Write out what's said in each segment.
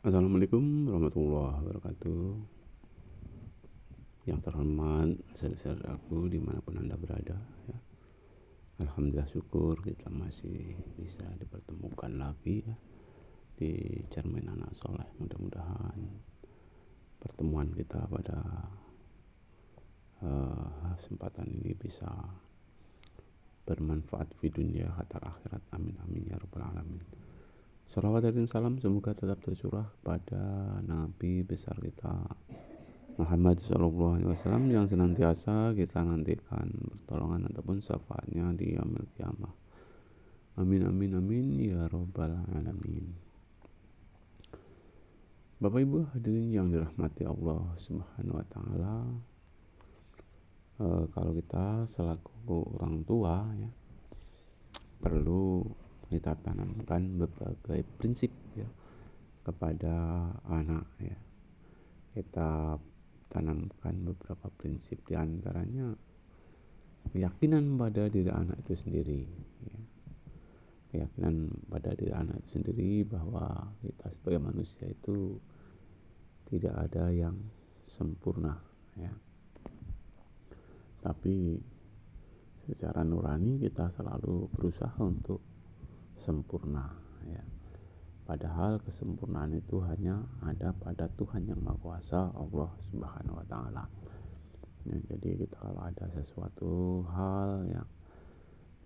Assalamualaikum warahmatullahi wabarakatuh. Yang terhormat saudara-saudaraku dimanapun Anda berada ya. Alhamdulillah, syukur kita masih bisa dipertemukan lagi ya, di Cermin Anak Soleh. Mudah-mudahan pertemuan kita pada kesempatan ini bisa bermanfaat di dunia hatta akhirat. Amin amin ya rabbal alamin. Salawat dan salam semoga tetap tercurah pada Nabi besar kita Muhammad SAW yang senantiasa kita nantikan pertolongan ataupun syafaatnya di yaumil kiamah. Amin amin amin ya rabbal alamin. Bapak Ibu hadirin yang dirahmati Allah Subhanahu wa taala, kalau kita selaku orang tua ya, perlu kita tanamkan berbagai prinsip ya kepada anak ya. Kita tanamkan beberapa prinsip, diantaranya keyakinan pada diri anak itu sendiri ya. Keyakinan pada diri anak itu sendiri bahwa kita sebagai manusia itu tidak ada yang sempurna ya, tapi secara nurani kita selalu berusaha untuk sempurna ya. Padahal kesempurnaan itu hanya ada pada Tuhan yang Maha Kuasa, Allah Subhanahu wa taala. Ya, jadi kita kalau ada sesuatu hal yang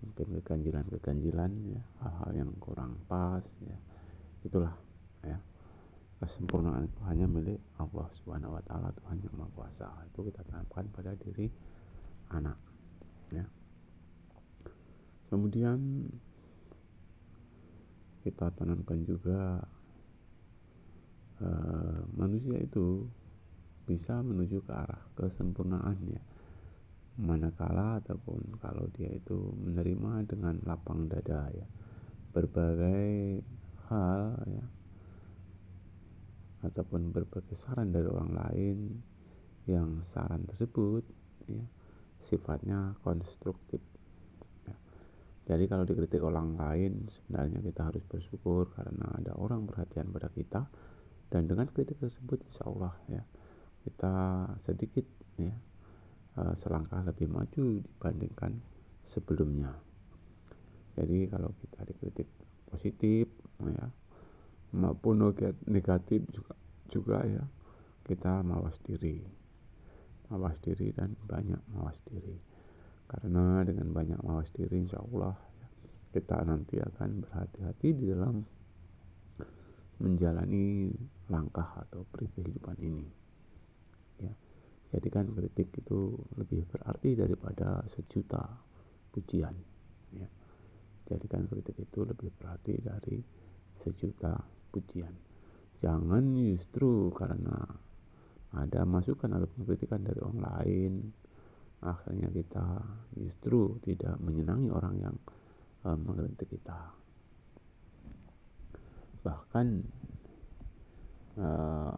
mungkin keganjilan ya, hal-hal yang kurang pas ya, itulah ya, kesempurnaan itu hanya milik Allah Subhanahu wa taala, Tuhan yang Maha Kuasa. Itu kita tanamkan pada diri anak ya. Kemudian kita tanamkan juga manusia itu bisa menuju ke arah kesempurnaan ya, manakala ataupun kalau dia itu menerima dengan lapang dada ya berbagai hal ya, ataupun berbagai saran dari orang lain yang saran tersebut ya sifatnya konstruktif ya. Jadi kalau dikritik orang lain, sebenarnya kita harus bersyukur karena ada orang perhatian pada kita, dan dengan kritik tersebut insya Allah ya kita sedikit ya selangkah lebih maju dibandingkan sebelumnya. Jadi kalau kita dikritik positif ya maupun negatif juga ya, kita mawas diri dan banyak mawas diri, karena dengan banyak mawas diri insya Allah ya, kita nanti akan berhati-hati di dalam menjalani langkah atau kehidupan ini ya. Jadikan kritik itu lebih berarti daripada sejuta pujian ya. Jadikan kritik itu lebih berarti dari sejuta pujian. Jangan justru karena ada masukan ataupun kritikan dari orang lain akhirnya kita justru tidak menyenangi orang yang mengkritik kita. Bahkan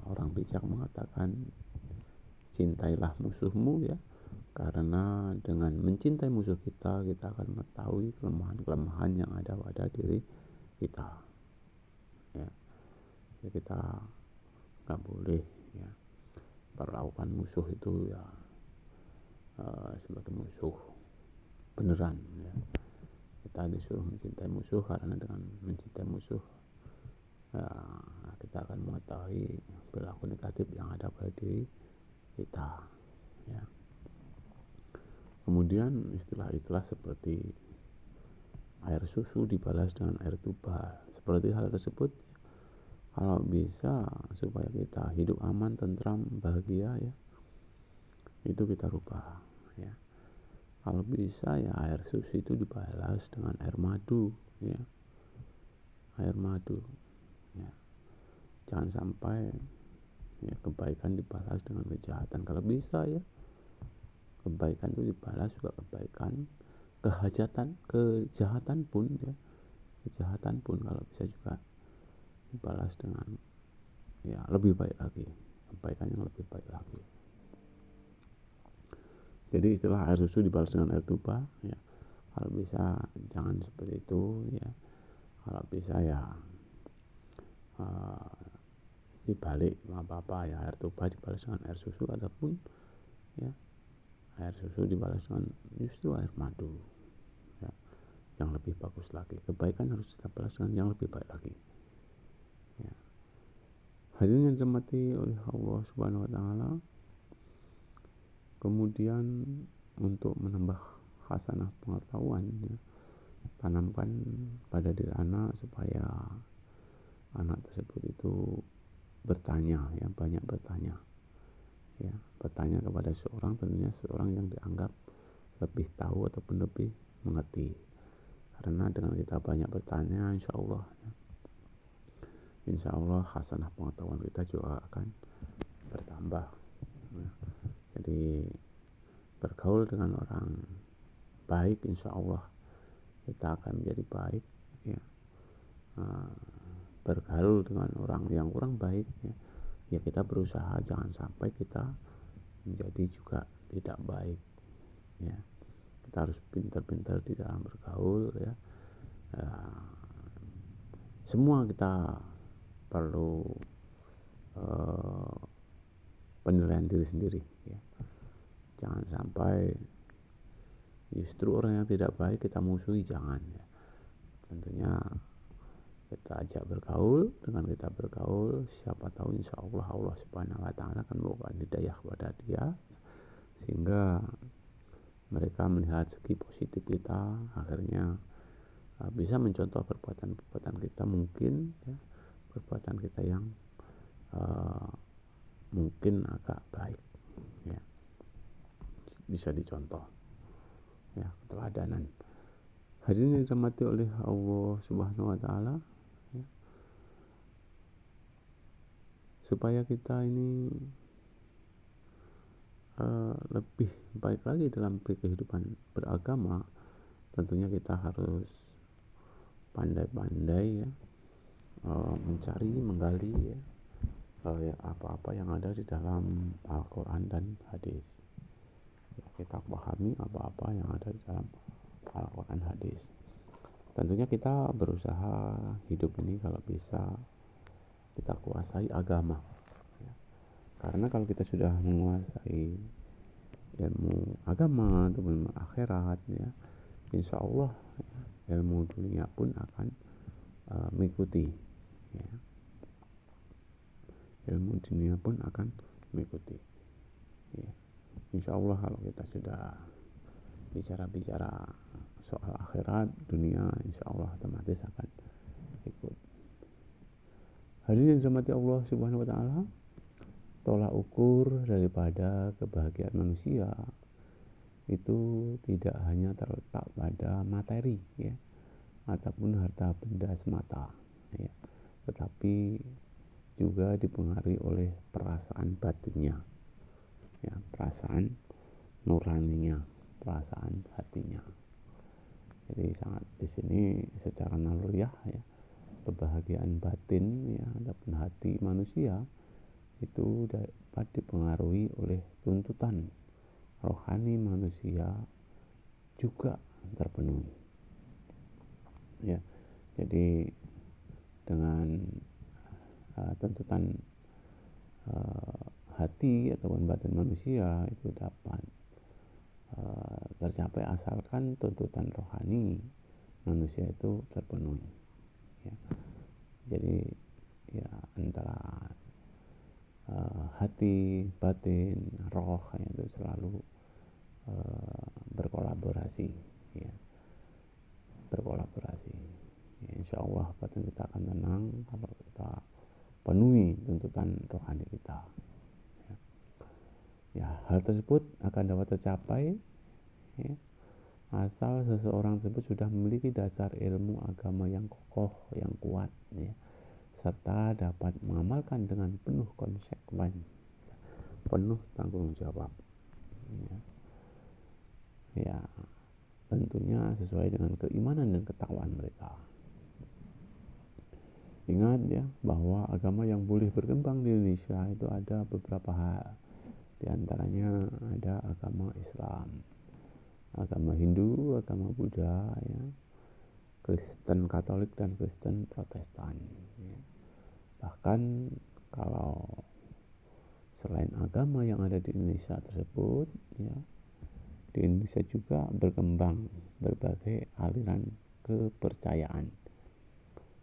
orang bijak mengatakan cintailah musuhmu ya, karena dengan mencintai musuh kita, kita akan mengetahui kelemahan-kelemahan yang ada pada diri kita ya. Jadi kita nggak boleh ya perlakukan musuh itu ya sebagai musuh beneran ya. Kita disuruh mencintai musuh karena dengan mencintai musuh ya, kita akan mengetahui perilaku negatif yang ada pada diri kita ya. Kemudian istilah-istilah seperti air susu dibalas dengan air tuba, seperti hal tersebut kalau bisa supaya kita hidup aman, tentram, bahagia ya, itu kita rubah ya. Kalau bisa ya air susu itu dibalas dengan air madu ya, air madu ya. Jangan sampai ya kebaikan dibalas dengan kejahatan. Kalau bisa ya kebaikan itu dibalas juga kebaikan, kejahatan pun ya, kejahatan pun kalau bisa juga dibalas dengan ya lebih baik lagi, kebaikan yang lebih baik lagi. Jadi istilah air susu dibalas dengan air tuba ya, kalau bisa jangan seperti itu ya. Kalau bisa ya dibalik apa-apa ya, air tuba dibalas dengan air susu ataupun ya air susu dibalas dengan justru air madu ya, yang lebih bagus lagi. Kebaikan harus kita balas dengan yang lebih baik lagi ya. Hadirin yang dirahmati oleh Allah Subhanahu wa taala, kemudian untuk menambah hasanah pengetahuan ya, tanamkan pada diri anak supaya anak tersebut itu bertanya ya, banyak bertanya ya, bertanya kepada seorang, tentunya seorang yang dianggap lebih tahu ataupun lebih mengerti. Karena dengan kita banyak bertanya, insya Allah hasanah pengetahuan kita juga akan bertambah ya. Jadi bergaul dengan orang baik, insya Allah kita akan menjadi baik ya. Bergaul dengan orang yang kurang baik ya, ya kita berusaha jangan sampai kita menjadi juga tidak baik ya. Kita harus pintar-pintar di dalam bergaul ya. Semua kita perlu penilaian diri sendiri ya. Jangan sampai justru orang yang tidak baik kita musuhi, jangan ya. Tentunya kita ajak bergaul, dengan kita bergaul siapa tahu insya Allah Allah Subhanahu wa taala akan memberikan hidayah kepada dia sehingga mereka melihat segi positif kita, akhirnya bisa mencontoh perbuatan-perbuatan kita mungkin ya, perbuatan kita yang mungkin agak baik ya, bisa dicontoh ya, keteladanan. Hadirin yang dirahmati oleh Allah Subhanahu wa taala ya, supaya kita ini lebih baik lagi dalam kehidupan beragama, tentunya kita harus pandai-pandai ya, mencari, menggali ya, apa-apa yang ada di dalam Al-Quran dan hadis ya, kita pahami apa-apa yang ada di dalam Al-Quran hadis. Tentunya kita berusaha hidup ini kalau bisa kita kuasai agama ya. Karena kalau kita sudah menguasai ilmu agama ataupun ilmu akhirat ya, insya Allah ya, ilmu dunia pun akan mengikuti ya. Ilmu dunia pun akan mengikuti ya. Insya Allah kalau kita sudah bicara soal akhirat, dunia insya Allah otomatis akan ikut. Hadirin yang dirahmati Allah Subhanahu wa taala, tolak ukur daripada kebahagiaan manusia itu tidak hanya terletak pada materi ya, ataupun harta benda semata ya, tetapi juga dipengaruhi oleh perasaan batinnya ya, perasaan nuraninya, perasaan hatinya. Jadi sangat di sini secara naluriah ya, kebahagiaan batin ya ataupun hati manusia itu dapat dipengaruhi oleh tuntutan rohani manusia juga terpenuhi ya. Jadi dengan tuntutan hati ataupun batin manusia itu dapat tercapai asalkan tuntutan rohani manusia itu terpenuhi ya. Jadi ya antara hati, batin, roh itu selalu berkolaborasi ya, berkolaborasi ya, insya Allah batin kita akan tenang kalau kita penuhi tuntutan rohani kita ya. Ya, hal tersebut akan dapat tercapai ya, asal seseorang tersebut sudah memiliki dasar ilmu agama yang kokoh, yang kuat ya, serta dapat mengamalkan dengan penuh konsekuen, penuh tanggung jawab ya. Ya, tentunya sesuai dengan keimanan dan ketakwaan mereka. Ingat ya bahwa agama yang boleh berkembang di Indonesia itu ada beberapa hal. Di antaranya ada agama Islam, agama Hindu, agama Buddha ya, Kristen Katolik dan Kristen Protestan ya. Bahkan kalau selain agama yang ada di Indonesia tersebut, ya, di Indonesia juga berkembang berbagai aliran kepercayaan.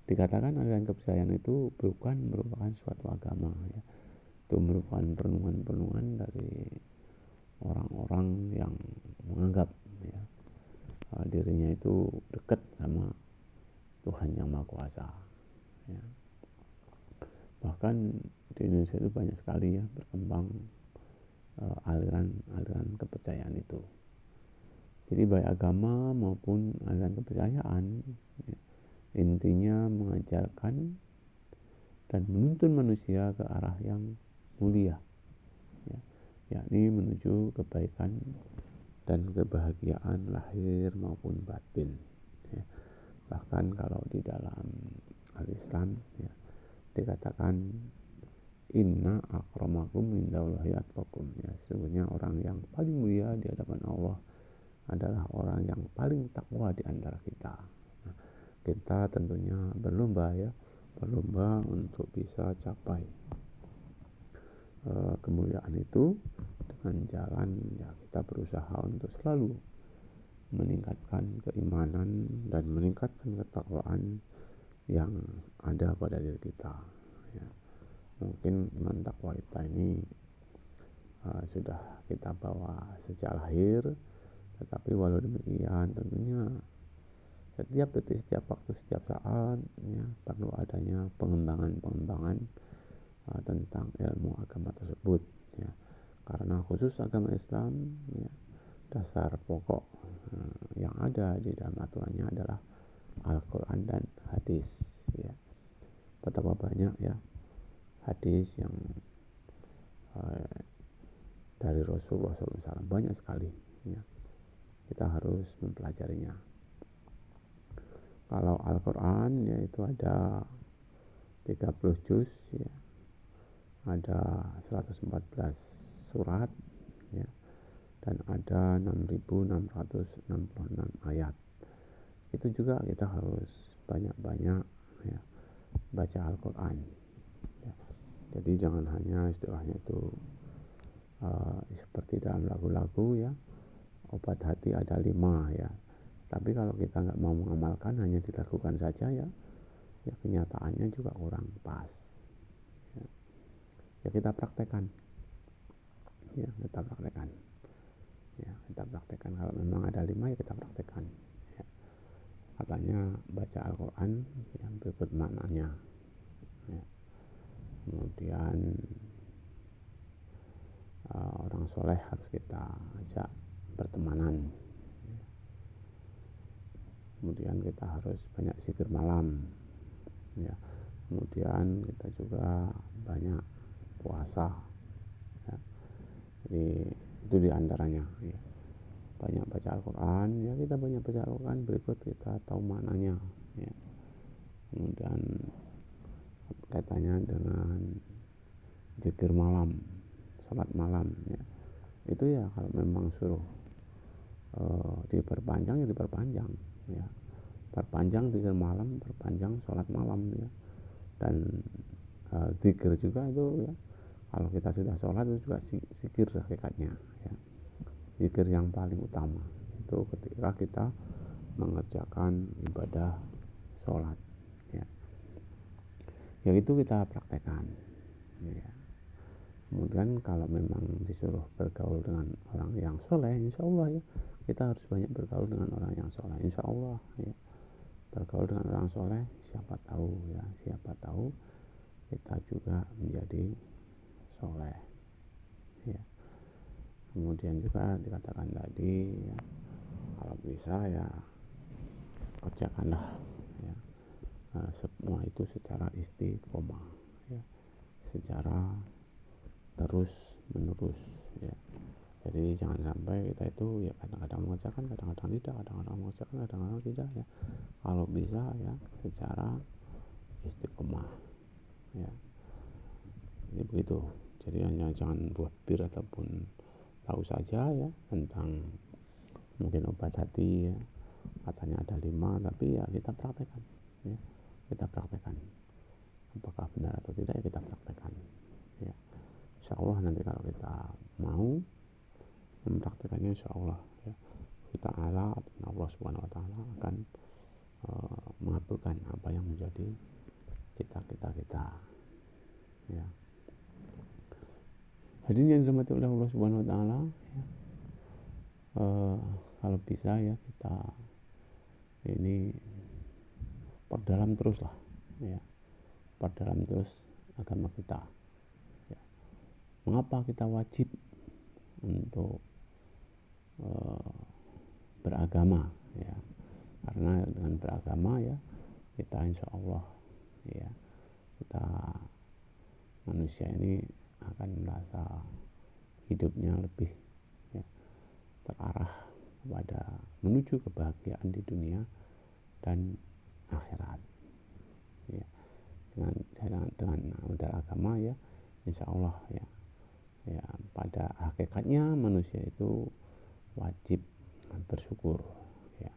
Dikatakan aliran kepercayaan itu bukan merupakan suatu agama, ya. Itu merupakan perenungan-perenungan dari orang-orang yang menganggap, ya, dirinya itu dekat sama Tuhan yang Maha Kuasa, ya. Bahkan di Indonesia itu banyak sekali, ya, berkembang aliran-aliran kepercayaan itu. Jadi baik agama maupun aliran kepercayaan, ya, intinya mengajarkan dan menuntun manusia ke arah yang mulia, ya, yakni menuju kebaikan dan kebahagiaan lahir maupun batin, ya. Bahkan kalau di dalam al-Islam, ya, dikatakan inna akramakum indallahi atqakum, ya, sesungguhnya orang yang paling mulia di hadapan Allah adalah orang yang paling takwa di antara kita. Nah, kita tentunya berlomba, ya, berlomba untuk bisa capai kemuliaan itu dengan jalan, ya, kita berusaha untuk selalu meningkatkan keimanan dan meningkatkan ketakwaan yang ada pada diri kita, ya. Mungkin iman takwa kita ini sudah kita bawa sejak lahir, tetapi walau demikian tentunya setiap detik, setiap waktu, setiap saat, ya, perlu adanya pengembangan tentang ilmu agama tersebut, ya. Karena khusus agama Islam, ya, dasar pokok yang ada di dalam aturannya adalah Al-Quran dan hadis, ya. Betapa banyak, ya, hadis yang dari Rasulullah SAW, banyak sekali, ya. Kita harus mempelajarinya. Kalau Al-Quran, yaitu ada 30 juz, ya, ada 114 surat, ya, dan ada 6.666 ayat. Itu juga kita harus banyak-banyak, ya, baca Al-Quran, ya. Jadi jangan hanya istilahnya itu seperti dalam lagu-lagu, ya, obat hati ada 5, ya. Tapi kalau kita nggak mau mengamalkan, hanya dilakukan saja, ya, ya kenyataannya juga kurang pas, ya. Ya kita praktekkan, ya, kita praktekkan, ya, kita praktekkan. Kalau memang ada 5, ya kita praktekkan, ya. Katanya baca Al-Quran yang berikut maknanya, ya. Kemudian orang soleh harus kita ajak bertemanan, ya. Kemudian kita harus banyak zikir malam, ya. Kemudian kita juga banyak puasa, ya. Jadi itu diantaranya, ya. Banyak baca Al-Quran, ya, kita banyak baca Al-Quran, berikut kita tahu maknanya, ya. Kemudian kaitannya dengan zikir malam, salat malam, ya. Itu ya kalau memang suruh diperpanjang, ya diperpanjang, ya. Perpanjang zikir malam, perpanjang salat malam, ya. Dan zikir juga itu, ya, kalau kita sudah sholat itu juga zikir hakikatnya, ya. Zikir yang paling utama itu ketika kita mengerjakan ibadah sholat, ya. Ya itu kita praktekkan, ya. Kemudian kalau memang disuruh bergaul dengan orang yang soleh, insya Allah, ya, kita harus banyak bergaul dengan orang yang soleh, insya Allah, ya. Bergaul dengan orang soleh, siapa tahu, ya, siapa tahu kita juga menjadi soleh, ya. Kemudian juga dikatakan tadi, ya, kalau bisa, ya, kerjakanlah, ya, semua itu secara istiqomah, ya, secara terus menerus, ya. Jadi jangan sampai kita itu, ya, kadang-kadang mengerjakan, kadang-kadang tidak, kadang-kadang mengerjakan, kadang-kadang tidak, ya. Kalau bisa, ya, secara istiqomah, ya. Ini begitu. Jadi hanya jangan buat bir ataupun tahu saja, ya, tentang mungkin obat hati, ya, katanya ada 5, tapi ya kita praktekkan, ya, kita praktekkan. Apakah benar atau tidak, ya kita praktekkan. insya Allah nanti kalau kita mau mempraktikannya, insya Allah ya, Allah Subhanahu Wa Taala akan mengabulkan apa yang menjadi cita-cita kita ya. Hadirin yang dirahmati oleh Allah Subhanahu Wa Taala ya, kalau bisa ya kita ini perdalam terus lah ya, perdalam terus agama kita ya. Mengapa kita wajib untuk beragama ya? Karena dengan beragama ya kita insya Allah ya, kita manusia ini akan merasa hidupnya lebih ya, terarah kepada menuju kebahagiaan di dunia dan akhirat ya. Dengan modal agama ya, insya Allah ya, ya pada hakikatnya manusia itu wajib bersyukur ya,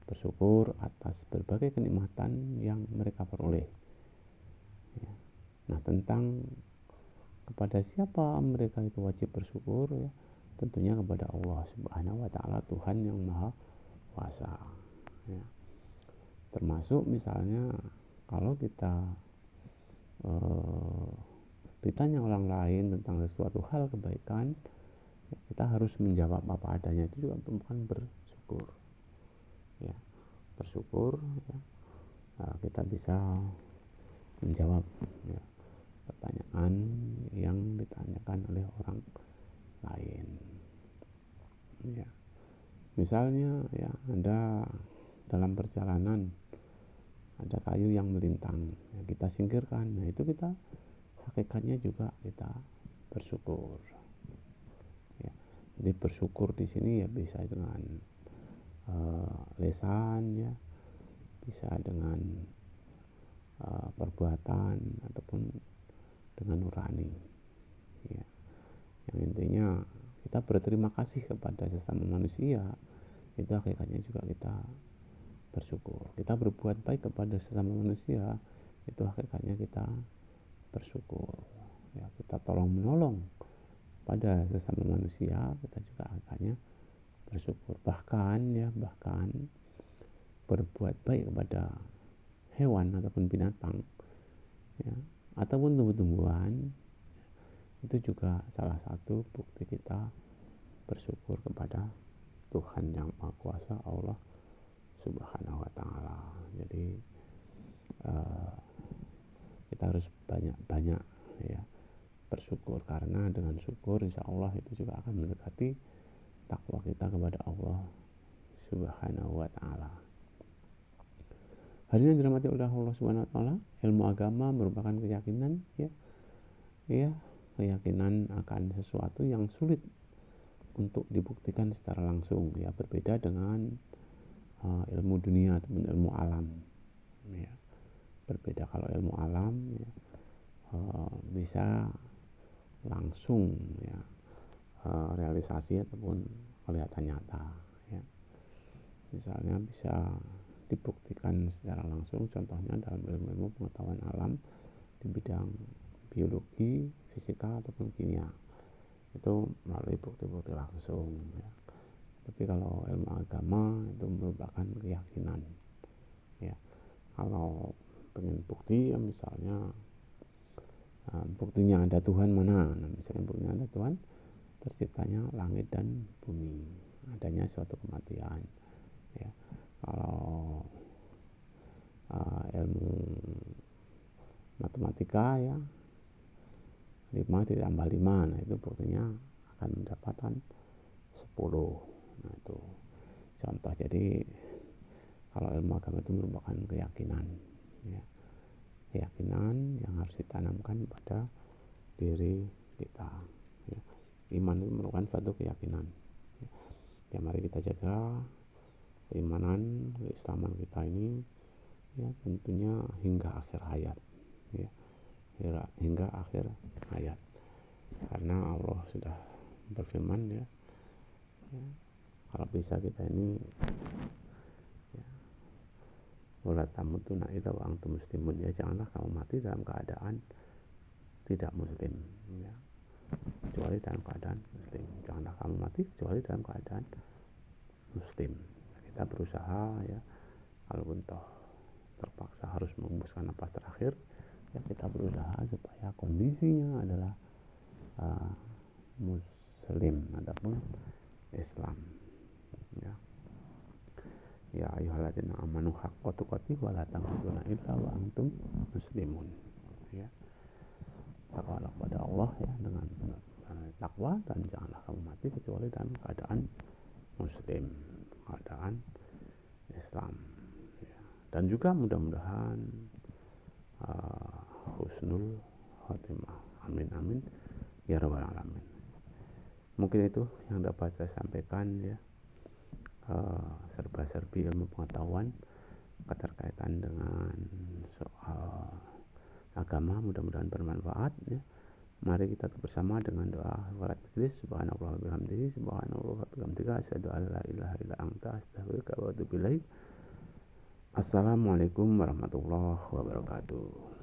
bersyukur atas berbagai kenikmatan yang mereka peroleh ya. Nah, tentang kepada siapa mereka itu wajib bersyukur ya, tentunya kepada Allah Subhanahu Wa Taala, Tuhan yang Maha Kuasa ya. Termasuk misalnya kalau kita ditanya orang lain tentang sesuatu hal kebaikan, kita harus menjawab apa adanya, itu juga merupakan bersyukur ya. Bersyukur ya, kita bisa menjawab ya, pertanyaan yang ditanyakan oleh orang lain ya. Misalnya ya, ada dalam perjalanan ada kayu yang melintang ya, kita singkirkan, nah itu kita hakikatnya juga kita bersyukur ya. Jadi bersyukur di sini ya bisa dengan lisan ya, bisa dengan perbuatan ataupun dengan nurani ya. Yang intinya kita berterima kasih kepada sesama manusia, itu hakikatnya juga kita bersyukur. Kita berbuat baik kepada sesama manusia, itu hakikatnya kita bersyukur ya. Kita tolong menolong pada sesama manusia, kita juga hakikatnya bersyukur. Bahkan ya, bahkan berbuat baik kepada hewan ataupun binatang ya, ataupun tumbuh-tumbuhan, itu juga salah satu bukti kita bersyukur kepada Tuhan yang Maha Kuasa, Allah Subhanahu Wa Taala. Jadi kita harus banyak-banyak ya bersyukur, karena dengan syukur insya Allah itu juga akan mendekati takwa kita kepada Allah Subhanahu Wa Taala. Hadirin yang dirahmati oleh Allah Subhanahu Wa Taala, ilmu agama merupakan keyakinan ya, ya, keyakinan akan sesuatu yang sulit untuk dibuktikan secara langsung ya, berbeda dengan ilmu dunia ataupun ilmu alam ya. Berbeda, kalau ilmu alam ya, bisa langsung ya, realisasi ataupun kelihatan nyata ya. Misalnya bisa dibuktikan secara langsung, contohnya dalam ilmu pengetahuan alam di bidang biologi, fisika ataupun kimia, itu melalui bukti-bukti langsung ya. Tapi kalau ilmu agama itu merupakan keyakinan ya. Kalau pengen bukti ya, misalnya buktinya ada Tuhan mana, nah misalnya buktinya ada Tuhan, terciptanya langit dan bumi, adanya suatu kematian ya. Kalau ilmu matematika ya, 5 ditambah 5, nah itu buktinya akan mendapatkan 10. Nah itu contoh. Jadi kalau ilmu agama itu merupakan keyakinan ya, keyakinan yang harus ditanamkan pada diri kita ya. Iman itu merupakan suatu keyakinan ya. Mari kita jaga keimanan, keislaman kita ini ya, tentunya hingga akhir hayat ya, hingga akhir hayat, karena Allah sudah berfirman ya, kalau bisa kita ini ya, wala tamutunna illa wa antum muslimun ya, janganlah kamu mati dalam keadaan tidak muslim ya. kecuali dalam keadaan muslim. Janganlah kamu mati kecuali dalam keadaan muslim. Kita berusaha ya, walaupun toh terpaksa harus menghembuskan napas terakhir, ya kita berusaha supaya kondisinya adalah muslim ataupun Islam. Ya ayyuhalladzina amanu haqqa tuqatih wa la tamutunna illa wa antum muslimun. Ya, takwalah kepada Allah ya dengan takwa, dan janganlah kamu mati kecuali dalam keadaan muslim, keadaan Islam. Ya. Dan juga mudah-mudahan husnul khotimah. Amin amin ya rabbal alamin. Mungkin itu yang dapat saya sampaikan ya, serba-serbi ilmu pengetahuan keterkaitan dengan soal agama, mudah-mudahan bermanfaat ya. Mari kita bersama dengan doa kafaratul majlis. Subhanallah wa bihamdihi, subhanallah wa bihamdihi, asyhadu an la ilaha illa anta, astaghfiruka wa atubu ilaik. Assalamualaikum warahmatullahi wabarakatuh.